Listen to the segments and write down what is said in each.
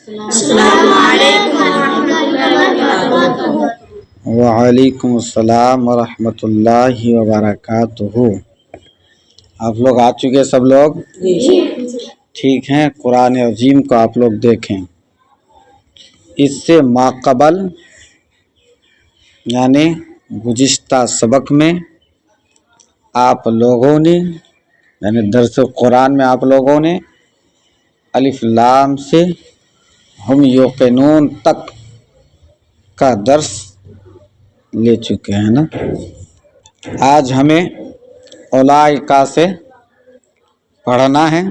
السلام علیکم ورحمۃ اللہ وبرکاتہ۔ وعلیکم السلام ورحمۃ اللہ وبرکاتہ۔ آپ لوگ آ چکے سب لوگ؟ ٹھیک ہیں، قرآن عظیم کو آپ لوگ دیکھیں۔ اس سے ماقبل یعنی گزشتہ سبق میں آپ لوگوں نے یعنی درس قرآن میں آپ لوگوں نے الف لام سے ہم یوقنون تک کا درس لے چکے ہیں نا۔ آج ہمیں اولائکا سے پڑھنا ہے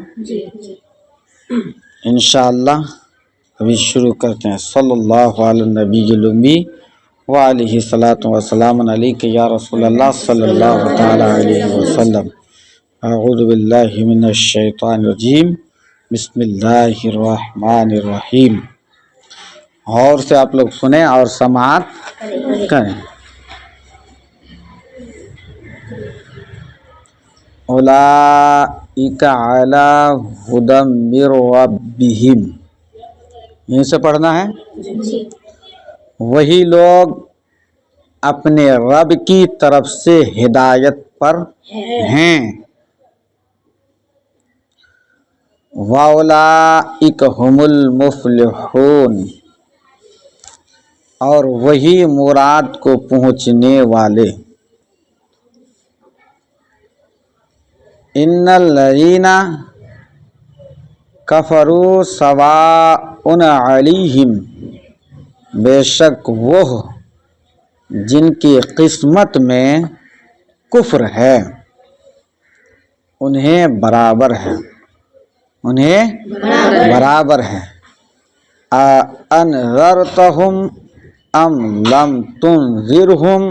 انشاءاللہ۔ ابھی شروع کرتے ہیں۔ صلی اللہ علی النبی الامی وعلیہ الصلاۃ والسلام علیک یا رسول اللہ صلی اللہ تعالی علیہ وسلم۔ اعوذ باللہ من الشیطان الرجیم، بسم اللہ الرحمن الرحیم۔ اور سے آپ لوگ سنیں اور سماعت کریں۔ اولئک علی ھدی من ربہم، یہیں سے پڑھنا ہے۔ وہی لوگ اپنے رب کی طرف سے ہدایت پر ہیں۔ وَأُولَئِکَ هُمُ الْمُفْلِحُونَ، اور وہی مراد کو پہنچنے والے۔ ان الذین کفروا سواء علیہم، بے شک وہ جن کی قسمت میں کفر ہے انہیں برابر ہے، انہیں برابر ہے۔ انذرتہم ام لم تنذرہم،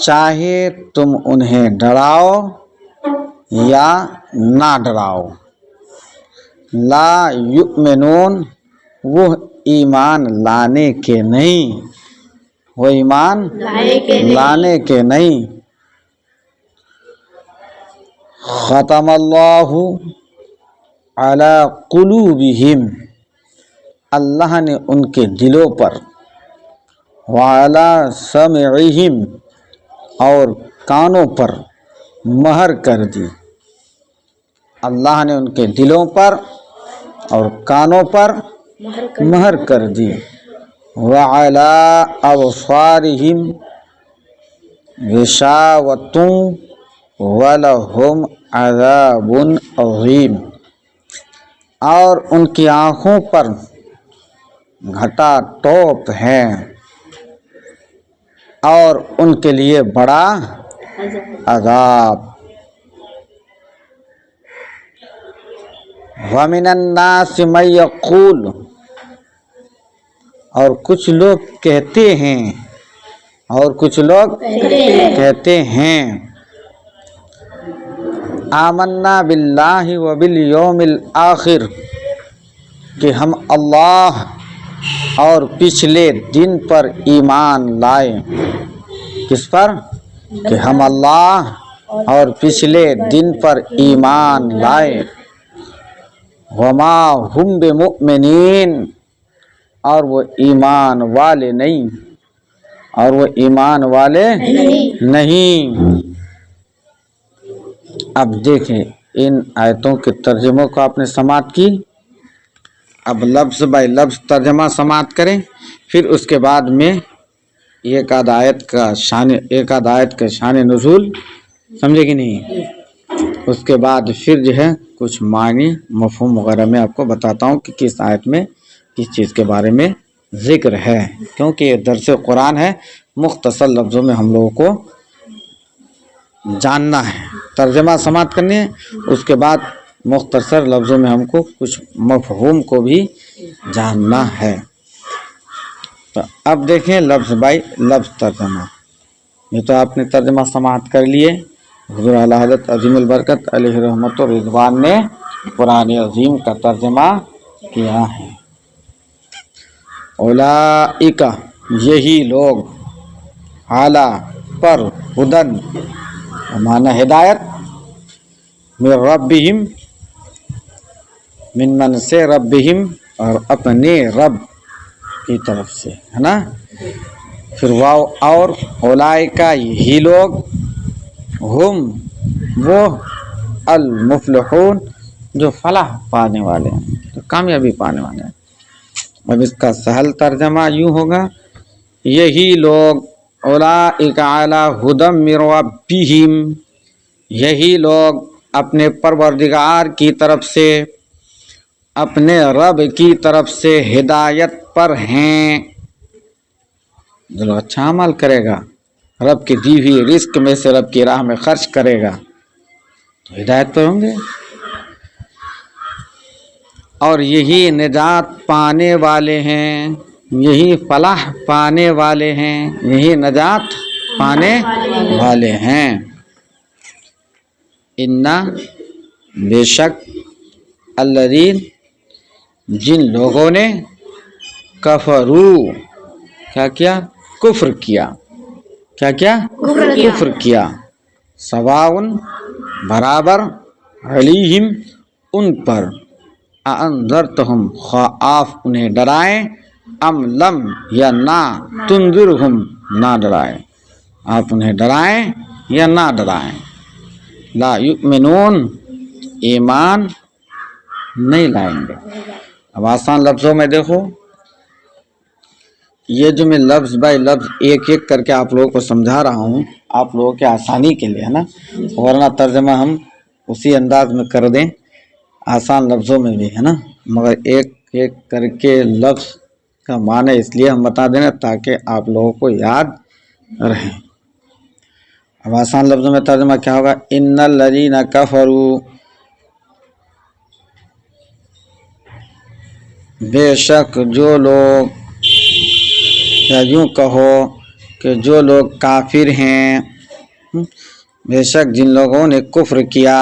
چاہے تم انہیں ڈراؤ یا نہ ڈراؤ۔ لا یؤمنون، وہ ایمان لانے کے نہیں، وہ ایمان لانے کے نہیں۔ ختم اللہ علی قلوبہم، اللہ نے ان کے دلوں پر، وعلی سمعہم، اور کانوں پر مہر کر دی۔ اللہ نے ان کے دلوں پر اور کانوں پر مہر کر دی۔ وعلی ابصارہم غشاوۃ ولہم عذاب عظیم، اور ان کی آنکھوں پر گھٹا ٹوپ ہے اور ان کے لیے بڑا عذاب۔ وَمِنَ النَّاسِ مَن یقول، اور کچھ لوگ کہتے ہیں، اور کچھ لوگ کہتے ہیں، آمنا باللہ وبالیوم الآخر، کہ ہم اللہ اور پچھلے دن پر ایمان لائے۔ کس پر؟ کہ ہم اللہ اور پچھلے دن پر ایمان لائے۔ وما ہم بمؤمنین، اور وہ ایمان والے نہیں، اور وہ ایمان والے نہیں۔ اب دیکھیں ان آیتوں کے ترجموں کو آپ نے سماعت کی۔ اب لفظ بائی لفظ ترجمہ سماعت کریں، پھر اس کے بعد میں ایک آدھ آیت کا شان نزول سمجھے کہ نہیں، اس کے بعد پھر جو ہے کچھ معنی مفہوم وغیرہ میں آپ کو بتاتا ہوں کہ کس آیت میں کس چیز کے بارے میں ذکر ہے، کیونکہ یہ درس قرآن ہے، مختصر لفظوں میں ہم لوگوں کو جاننا ہے، ترجمہ سماعت کرنی ہے، اس کے بعد مختصر لفظوں میں ہم کو کچھ مفہوم کو بھی جاننا ہے۔ تو اب دیکھیں لفظ بائی لفظ ترجمہ۔ یہ تو آپ نے ترجمہ سماعت کر لیے، حضور اعلی حضرت عظیم البرکت علیہ رحمت و رضوان نے قرآن عظیم کا ترجمہ کیا ہے۔ اولئک، یہی لوگ، اعلیٰ پر، ہدن معنی ہدایت، من ربہم، من سے ربہم اور اپنے رب کی طرف سے ہے نا. پھر واو اور اولائکا یہی لوگ ہم وہ المفلحون جو فلاح پانے والے ہیں جو کامیابی پانے والے ہیں. اب اس کا سہل ترجمہ یوں ہوگا یہی لوگ اولئک علی ھدی من ربہم یہی لوگ اپنے پروردگار کی طرف سے اپنے رب کی طرف سے ہدایت پر ہیں. جو اچھا عمل کرے گا رب کی دی ہوئی رزق میں سے رب کی راہ میں خرچ کرے گا تو ہدایت پر ہوں گے. اور یہی نجات پانے والے ہیں یہی فلاح پانے والے ہیں یہی نجات پانے والے ہیں. انا بے شک الذین جن لوگوں نے کفرو کیا کفر کیا کفر کیا سواء برابر علیہم ان پر انذرتہم خواہ آپ انہیں ڈرائیں ام لم یا نہ تنذرہم نہ ڈرائیں آپ انہیں ڈرائیں یا نہ ڈرائیں. لا یؤمنون ایمان نہیں لائیں گے. اب آسان لفظوں میں دیکھو یہ جو میں لفظ بائی لفظ ایک ایک کر کے آپ لوگوں کو سمجھا رہا ہوں آپ لوگوں کے آسانی کے لیے ہے نا ورنہ ترجمہ ہم اسی انداز میں کر دیں آسان لفظوں میں بھی ہے نا مگر ایک ایک کر کے لفظ کا معنی اس لیے ہم بتا دیں تاکہ آپ لوگوں کو یاد رہے. اب آسان لفظوں میں ترجمہ کیا ہوگا ان الذین کفروا بے شک جو لوگ یا یوں کہو کہ جو لوگ کافر ہیں بے شک جن لوگوں نے کفر کیا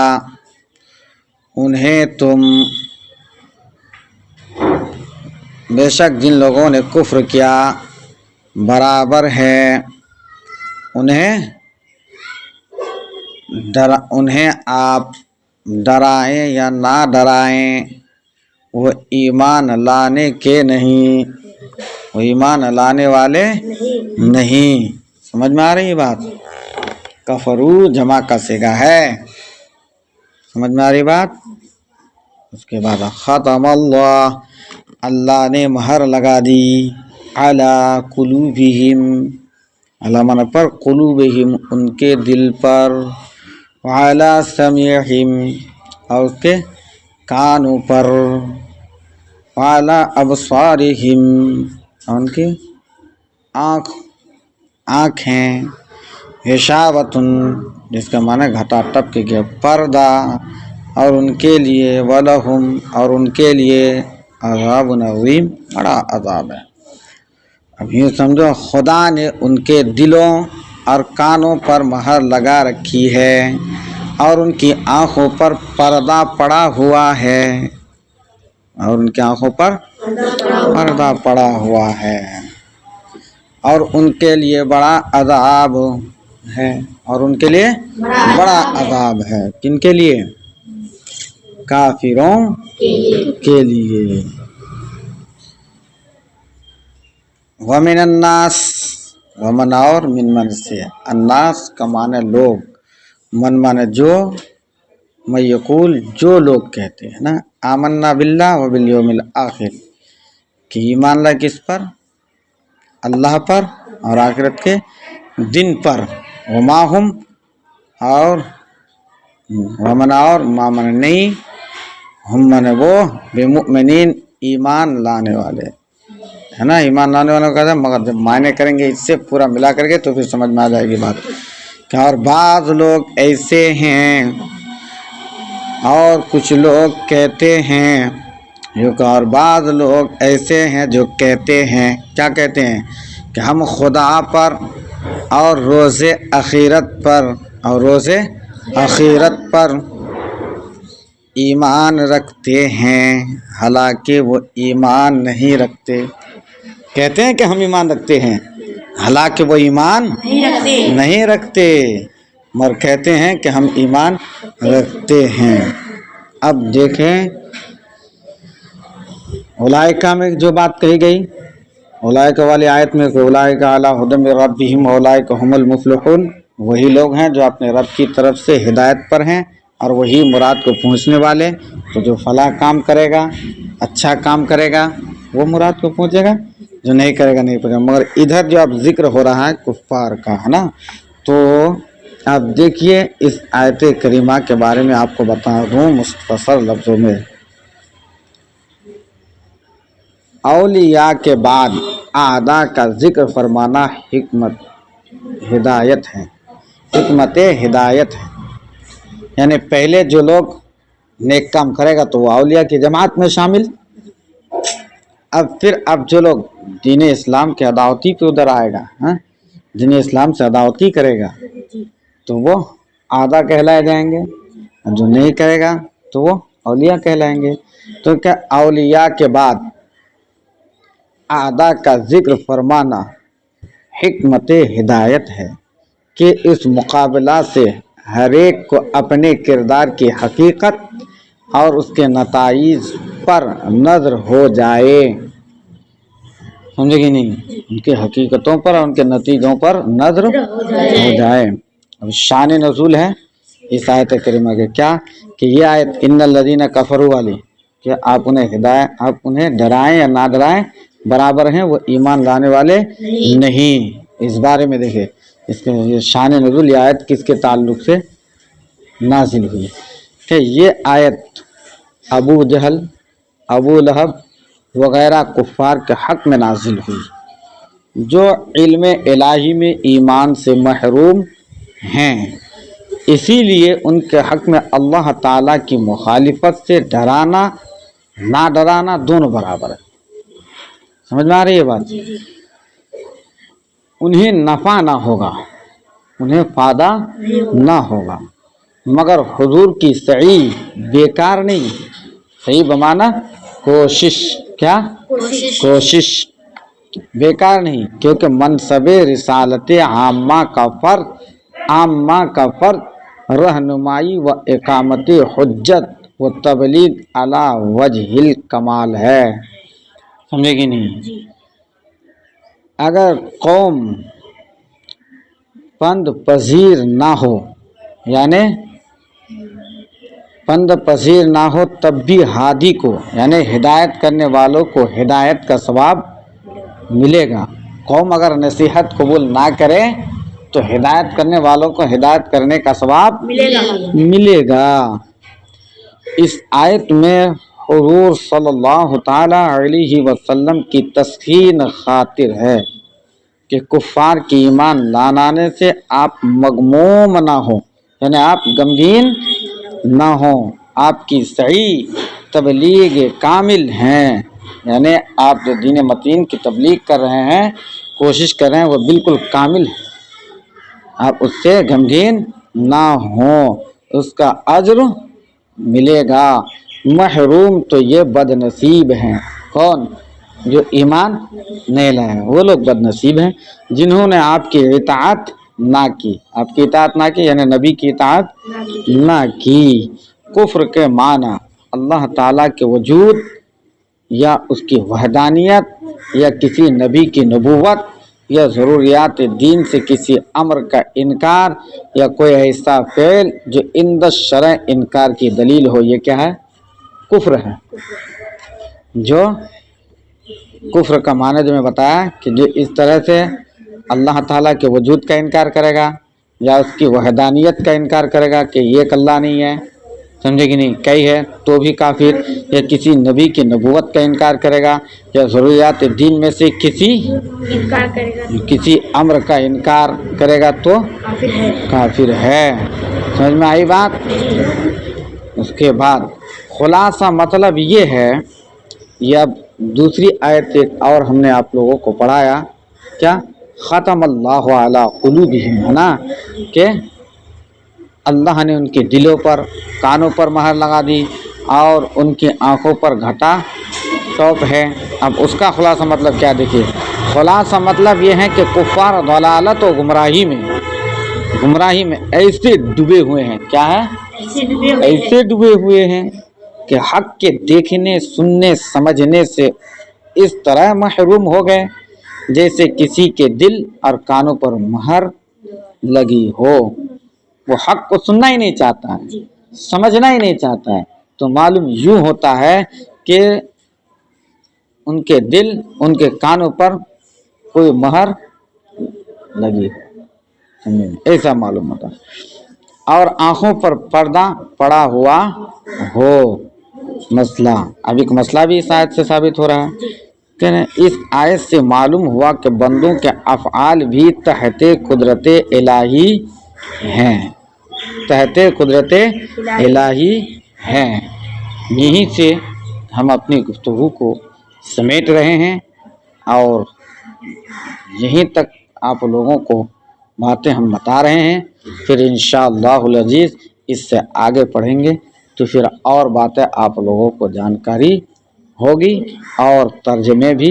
انہیں تم بے شک جن لوگوں نے کفر کیا برابر ہے انہیں آپ ڈرائیں یا نہ ڈرائیں وہ ایمان لانے کے نہیں وہ ایمان لانے والے نہیں. سمجھ میں آ رہی ہے بات. کفرو جمع کا صیغہ ہے سمجھ میں آ رہی بات. اس کے بعد ختم اللہ نے مہر لگا دی علی قلوبہم علی معنی پر قلوبہم ان کے دل پر وعلی سمعہم اور اس کے کانوں پر وعلی ابصارہم ان کی آنکھیں غشاوۃ جس کا معنی گھٹا ٹپ کے گیا پردہ اور ان کے لیے ولہم اور ان کے لیے عذاب عظیم بڑا عذاب ہے. اب یوں سمجھو خدا نے ان کے دلوں اور کانوں پر مہر لگا رکھی ہے اور ان کی آنکھوں پر پردہ پڑا ہوا ہے اور ان کی آنکھوں پر پردہ پڑا ہوا ہے اور ان کے لیے بڑا عذاب ہے اور ان کے لیے بڑا عذاب ہے. کن کے لیے؟ کافروں کے لیے. ومن الناس ومن اور من سے الناس کا معنی لوگ من معنی جو میں یقول جو لوگ کہتے ہیں نا آمنا باللہ و بالیوم الآخر کہ ایمان لائے کس پر اللہ پر اور آخرت کے دن پر وما ہم اور ومن اور ما من نہیں ہم من وہ بمؤمنین ایمان لانے والے ہے نا ایمان لانے والوں کا مگر جب معنی کریں گے اس سے پورا ملا کر کے تو پھر سمجھ میں آ جائے گی بات کہ اور بعض لوگ ایسے ہیں اور کچھ لوگ کہتے ہیں اور بعض لوگ ایسے ہیں جو کہتے ہیں کیا کہتے ہیں کہ ہم خدا پر اور روز آخرت پر ایمان رکھتے ہیں حالانکہ وہ ایمان نہیں رکھتے. کہتے ہیں کہ ہم ایمان رکھتے ہیں حالانکہ وہ ایمان نہیں رکھتے مگر کہتے ہیں کہ ہم ایمان رکھتے ہیں. اب دیکھیں اولئک میں جو بات کہی گئی اولئک والی آیت میں کہ اولئک علی ھدی من ربہم اولئک ھم المفلحون، وہی لوگ ہیں جو اپنے رب کی طرف سے ہدایت پر ہیں اور وہی مراد کو پہنچنے والے. تو جو فلاح کام کرے گا، اچھا کام کرے گا، وہ مراد کو پہنچے گا، جو نہیں کرے گا نہیں پہنچے گا. مگر ادھر جو اب ذکر ہو رہا ہے کفار کا ہے نا، تو آپ دیکھیے اس آیت کریمہ کے بارے میں آپ کو بتا دوں مختصر لفظوں میں. اولیاء کے بعد اعداء کا ذکر فرمانا حکمت ہدایت ہے، حکمت ہدایت ہے. یعنی پہلے جو لوگ نیک کام کرے گا تو وہ اولیاء کی جماعت میں شامل. اب جو لوگ دین اسلام کے عداوتی پہ ادھر آئے گا، دین اسلام سے عداوتی کرے گا تو وہ اعداء کہلائے جائیں گے، اور جو نہیں کرے گا تو وہ اولیاء کہلائیں گے. تو کیا اولیاء کے بعد اعداء کا ذکر فرمانا حکمت ہدایت ہے کہ اس مقابلہ سے ہر ایک کو اپنے کردار کی حقیقت اور اس کے نتائج پر نظر ہو جائے. سمجھے کہ نہیں؟ ان کے حقیقتوں پر اور ان کے نتیجوں پر نظر ہو جائے. اب شان نزول ہے اس آیت کریمہ کے کیا کہ یہ آیت ان الذین کفروا والی کہ آپ انہیں ڈرائیں یا نہ ڈرائیں برابر ہیں، وہ ایمان لانے والے نہیں. اس بارے میں دیکھیں اس کے یہ شان نزول یہ آیت کس کے تعلق سے نازل ہوئی کہ یہ آیت ابو جہل، ابو لہب وغیرہ کفار کے حق میں نازل ہوئی جو علم الہی میں ایمان سے محروم ہیں. اسی لیے ان کے حق میں اللہ تعالیٰ کی مخالفت سے ڈرانا نہ ڈرانا دونوں برابر ہے. سمجھ میں آ رہی ہے بات؟ انہیں نفع نہ ہوگا، انہیں فائدہ نہ ہوگا، مگر حضور کی سعی بیکار نہیں. صحیح بمانا کوشش، کیا کوشش بیکار نہیں، کیونکہ منصب رسالت عامہ کا فرض رہنمائی و اقامت حجت و تبلیغ علی وجہ الکمال ہے. سمجھے کہ نہیں؟ اگر قوم پند پذیر نہ ہو، یعنی پند پذیر نہ ہو تب بھی ہادی کو یعنی ہدایت کرنے والوں کو ہدایت کا ثواب ملے گا. قوم اگر نصیحت قبول نہ کرے تو ہدایت کرنے والوں کو ہدایت کرنے کا ثواب ملے گا. اس آیت میں حضور صلی اللہ تعالی علیہ وسلم کی تسکین خاطر ہے کہ کفار کی ایمان لانے سے آپ مغموم نہ ہوں، یعنی آپ غمگین نہ ہوں. آپ کی صحیح تبلیغ کامل ہیں، یعنی آپ جو دین متین کی تبلیغ کر رہے ہیں، کوشش کر رہے ہیں، وہ بالکل کامل ہے. آپ اس سے غمگین نہ ہوں، اس کا اجر ملے گا. محروم تو یہ بد نصیب ہیں. کون؟ جو ایمان نہیں لائے، وہ لوگ بد نصیب ہیں جنہوں نے آپ کی اطاعت نہ کی. آپ کی اطاعت نہ کی یعنی نبی کی اطاعت نہ کی. کفر کے معنی اللہ تعالیٰ کے وجود یا اس کی وحدانیت یا کسی نبی کی نبوت یا ضروریات دین سے کسی امر کا انکار یا کوئی ایسا فعل جو عند الشرع انکار کی دلیل ہو، یہ کیا ہے؟ کفر ہے. جو کفر کا معنی جو میں بتایا کہ جو اس طرح سے اللہ تعالیٰ کے وجود کا انکار کرے گا یا اس کی وحدانیت کا انکار کرے گا کہ یہ ایک اللہ نہیں ہے، سمجھے کہ نہیں، کئی ہے تو بھی کافر، یا کسی نبی کی نبوت کا انکار کرے گا یا ضروریات دین میں سے کسی امر کا انکار کرے گا تو کافر ہے. سمجھ میں آئی بات؟ اس کے بعد خلاصہ مطلب یہ ہے، یہ اب دوسری آیت ایک اور ہم نے آپ لوگوں کو پڑھایا، کیا ختم اللہ علی قلوبہم، ہے نا، کہ اللہ نے ان کے دلوں پر کانوں پر مہر لگا دی اور ان کی آنکھوں پر گھٹا ٹوپ ہے. اب اس کا خلاصہ مطلب کیا دیکھیے. خلاصہ مطلب یہ ہے کہ کفار ضلالت و گمراہی میں ایسے ڈوبے ہوئے ہیں. کیا ہے؟ ایسے ڈوبے ہوئے ہیں کہ حق کے دیکھنے سننے سمجھنے سے اس طرح محروم ہو گئے جیسے کسی کے دل اور کانوں پر مہر لگی ہو. وہ حق کو سننا ہی نہیں چاہتا ہے, سمجھنا ہی نہیں چاہتا ہے, تو معلوم یوں ہوتا ہے کہ ان کے دل ان کے کانوں پر کوئی مہر لگی ہو, ایسا معلوم ہوتا ہے. اور آنکھوں پر پردہ پڑا ہوا ہو. مسئلہ, اب ایک مسئلہ بھی اس آیت سے ثابت ہو رہا ہے کہ اس آیت سے معلوم ہوا کہ بندوں کے افعال بھی تحت قدرت الہی ہیں, تحت قدرت الہی ہیں. یہیں سے ہم اپنی گفتگو کو سمیٹ رہے ہیں اور یہیں تک آپ لوگوں کو باتیں ہم بتا رہے ہیں. پھر انشاءاللہ العزیز اس سے آگے پڑھیں گے تو پھر اور باتیں آپ لوگوں کو جانکاری ہوگی اور ترجمے بھی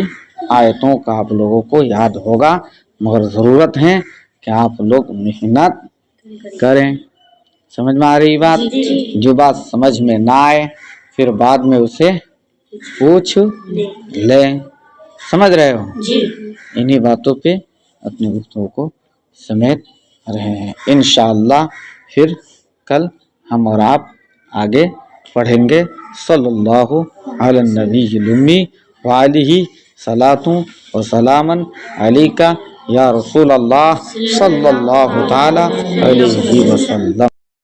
آیتوں کا آپ لوگوں کو یاد ہوگا, مگر ضرورت ہے کہ آپ لوگ محنت کریں. سمجھ میں آ رہی بات؟ جو بات سمجھ میں نہ آئے پھر بعد میں اسے پوچھ لیں. سمجھ رہے ہو؟ انہی باتوں پہ اپنی گفتگو کو سمیٹ رہے ہیں. انشاءاللہ پھر کل ہم اور آپ آگے پڑھیں گے. صلی اللہ علی النبی الامی وآلہ صلاۃ و سلام علیکہ یا رسول اللہ صلی اللہ تعالی علیہ وسلم.